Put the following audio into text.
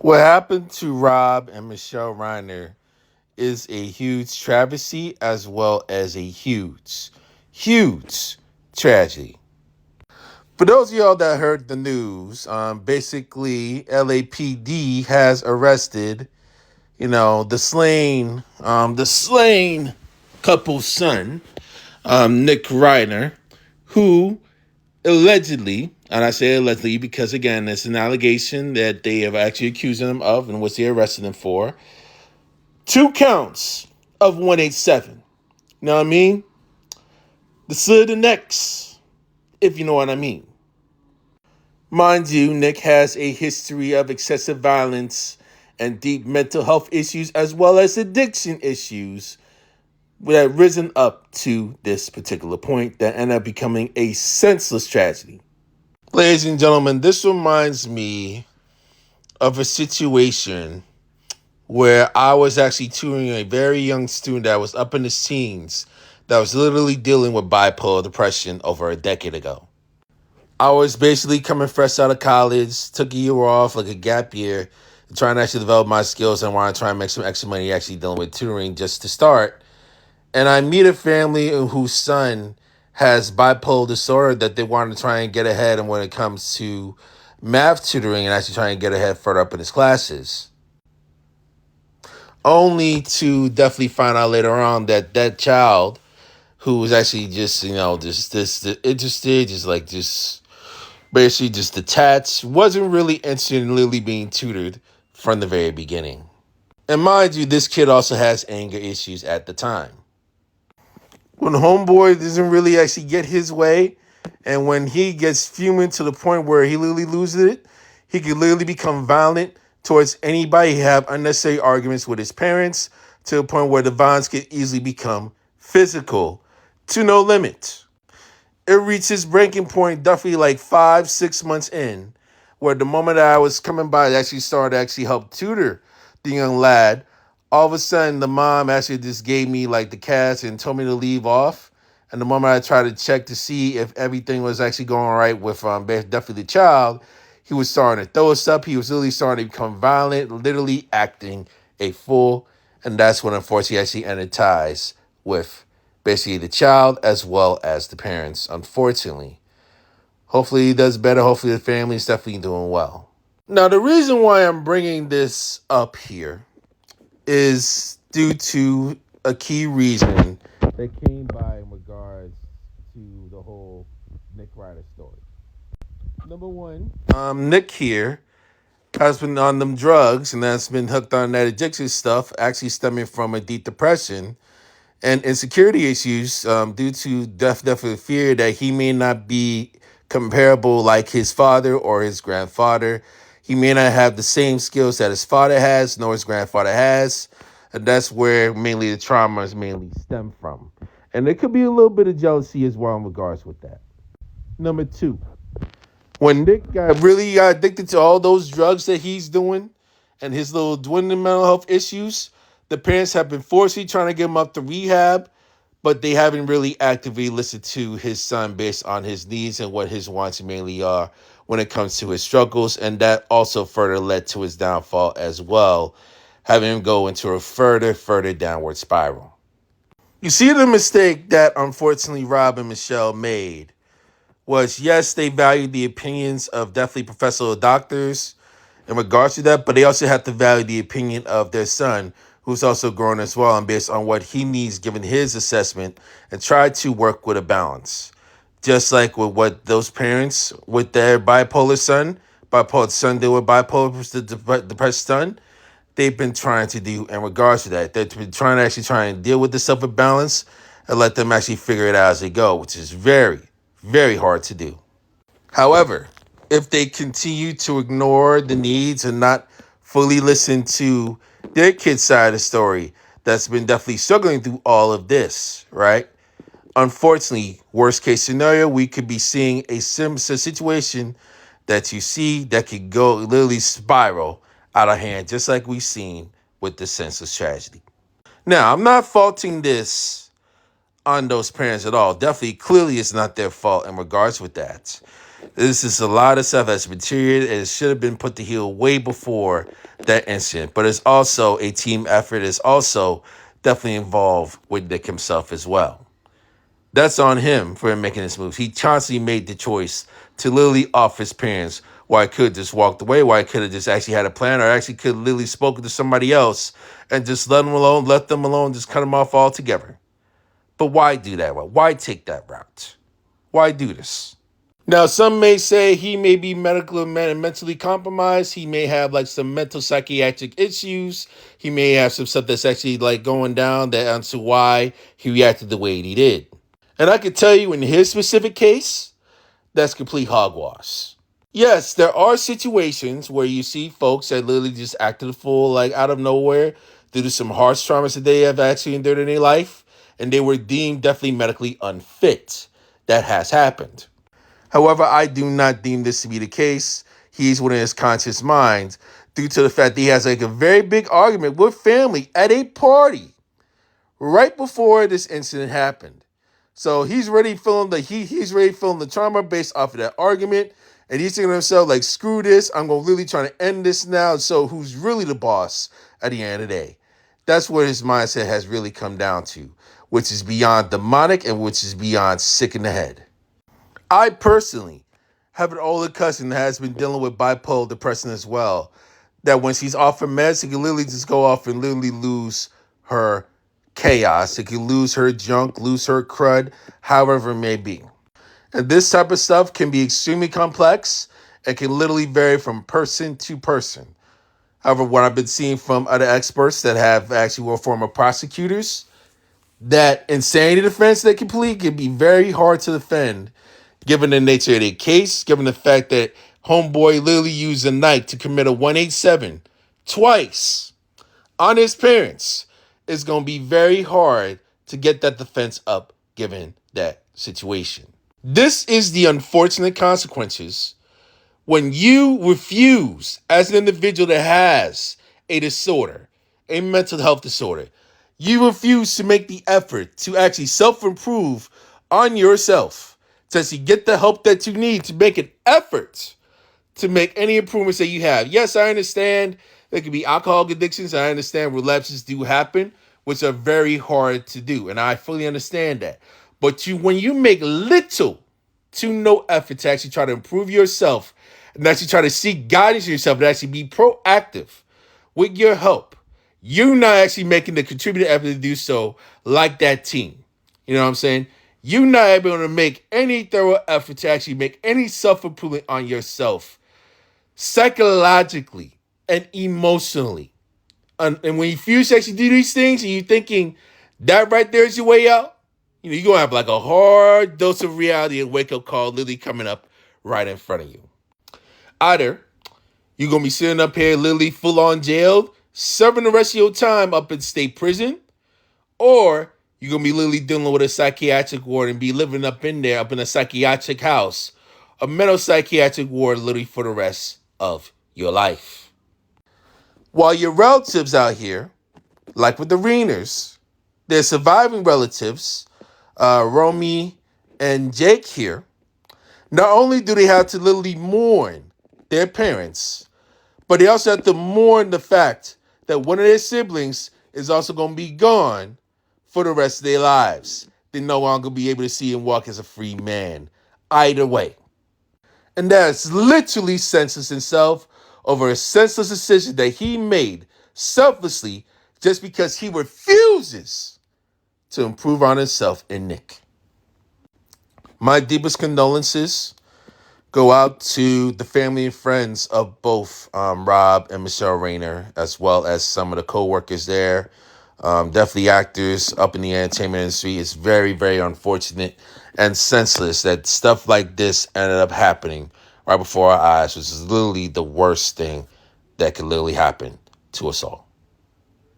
What happened to Rob and Michelle Reiner is a huge travesty as well as a huge tragedy. For those of y'all that heard the news, basically LAPD has arrested, the slain couple's son, Nick Reiner, who allegedly, and I say allegedly because again, it's an allegation that they have actually accused him of and which they arrested him for, two counts of 187. You know what I mean? The slit of the necks, if you know what I mean. Mind you, Nick has a history of excessive violence and deep mental health issues as well as addiction issues that have risen up to this particular point that ended up becoming a senseless tragedy. Ladies and gentlemen, this reminds me of a situation where I was actually tutoring a very young student that was up in his teens that was literally dealing with bipolar depression over a decade ago. I was basically coming fresh out of college, took a year off, like a gap year, trying to actually develop my skills and want to try and make some extra money actually dealing with tutoring just to start. And I meet a family whose son has bipolar disorder that they want to try and get ahead and when it comes to math tutoring and actually try and get ahead further up in his classes. Only to definitely find out later on that that child who was actually just, just this interested, just basically just detached, wasn't really interested in Lily being tutored from the very beginning. And mind you, this kid also has anger issues at the time. When homeboy doesn't really actually get his way, and when he gets fuming to the point where he literally loses it, he could literally become violent towards anybody. He have unnecessary arguments with his parents to the point where the violence could easily become physical to no limit. It reaches breaking point definitely like 5, 6 months in, where the moment that I was coming by to actually start to actually help tutor the young lad, all of a sudden the mom actually just gave me like the cash and told me to leave off. And the moment I tried to check to see if everything was actually going all right with definitely the child, he was starting to throw us up. He was literally starting to become violent, literally acting a fool. And that's when unfortunately I actually ended ties with basically the child as well as the parents, unfortunately. Hopefully he does better. Hopefully the family is definitely doing well. Now, the reason why I'm bringing this up here is due to a key reason that came by in regards to the whole Nick Ryder story. Number one, Nick here has been on them drugs and that's been hooked on that addiction stuff, actually stemming from a deep depression and insecurity issues due to definitely fear that he may not be comparable like his father or his grandfather. He may not have the same skills that his father has, nor his grandfather has. And that's where mainly the trauma is mainly stem from. And there could be a little bit of jealousy as well in regards with that. Number two, when Nick really got addicted to all those drugs that he's doing and his little dwindling mental health issues, the parents have been forcefully trying to get him up to rehab, but they haven't really actively listened to his son based on his needs and what his wants mainly are when it comes to his struggles. And that also further led to his downfall as well, having him go into a further downward spiral. You see the mistake that unfortunately Rob and Michelle made was, yes, they valued the opinions of definitely professional doctors in regards to that, but they also have to value the opinion of their son, who's also grown as well, and based on what he needs given his assessment, and try to work with a balance. Just like with what those parents with their bipolar son did with bipolar depressed son, they've been trying to do in regards to that. They've been trying to actually try and deal with this stuff with balance and let them actually figure it out as they go, which is very hard to do. However, if they continue to ignore the needs and not fully listen to their kid's side of the story that's been definitely struggling through all of this, right? Unfortunately, worst case scenario, we could be seeing a similar situation that you see that could go literally spiral out of hand, just like we've seen with the senseless tragedy. Now, I'm not faulting this on those parents at all. Definitely, clearly, it's not their fault in regards with that. This is a lot of stuff that's material, and it should have been put to heel way before that incident. But it's also a team effort. It's also definitely involved with Nick himself as well. That's on him for him making this move. He constantly made the choice to literally off his parents, why I could just walked away, why I could have just actually had a plan, or actually could have literally spoken to somebody else and just let them alone, just cut them off altogether. But why do that? Why take that route? Why do this? Now, some may say he may be medically and mentally compromised. He may have like some mental psychiatric issues. He may have some stuff that's actually like going down that onto why he reacted the way he did. And I can tell you in his specific case, that's complete hogwash. Yes, there are situations where you see folks that literally just acted a fool like out of nowhere due to some harsh traumas that they have actually endured in their life, and they were deemed definitely medically unfit. That has happened. However, I do not deem this to be the case. He's within his conscious mind due to the fact that he has like a very big argument with family at a party right before this incident happened. So he's ready feeling he's ready feeling the trauma based off of that argument. And he's thinking to himself, like, screw this. I'm going to really try to end this now. So who's really the boss at the end of the day? That's where his mindset has really come down to, which is beyond demonic and which is beyond sick in the head. I personally have an older cousin that has been dealing with bipolar depression as well. That when she's off her meds, she can literally just go off and literally lose her chaos. She can lose her junk, lose her crud, however it may be. And this type of stuff can be extremely complex and can literally vary from person to person. However, what I've been seeing from other experts that have actually were former prosecutors, that insanity defense they complete can be very hard to defend given the nature of the case, given the fact that homeboy literally used a knife to commit a 187 twice on his parents. It's going to be very hard to get that defense up given that situation. This is the unfortunate consequences when you refuse, as an individual that has a disorder, a mental health disorder, you refuse to make the effort to actually self-improve on yourself, to actually get the help that you need to make an effort to make any improvements that you have. Yes, I understand there could be alcohol addictions. I understand relapses do happen, which are very hard to do, and I fully understand that. But when you make little to no effort to actually try to improve yourself and actually try to seek guidance in yourself and actually be proactive with your help, you're not actually making the contributor effort to do so like that team. You know what I'm saying? You're not able to make any thorough effort to actually make any self-improvement on yourself psychologically and emotionally. And when you refuse to actually do these things and you're thinking that right there is your way out, you're going to have like a hard dose of reality and wake-up call literally coming up right in front of you. Either you're going to be sitting up here literally full-on jailed, serving the rest of your time up in state prison, or you're going to be literally dealing with a psychiatric ward and be living up in there, up in a psychiatric house, a mental psychiatric ward literally for the rest of your life. While your relatives out here, like with the Reiners, their surviving relatives, Romy and Jake here, not only do they have to literally mourn their parents, but they also have to mourn the fact that one of their siblings is also going to be gone for the rest of their lives. They no longer be able to see and walk as a free man. Either way. And that's literally Senseless himself over a senseless decision that he made selflessly just because he refuses to improve on himself and Nick. My deepest condolences go out to the family and friends of both Rob and Michelle Reiner, as well as some of the co-workers there. Definitely actors up in the entertainment industry. It's very, very unfortunate and senseless that stuff like this ended up happening right before our eyes, which is literally the worst thing that could literally happen to us all.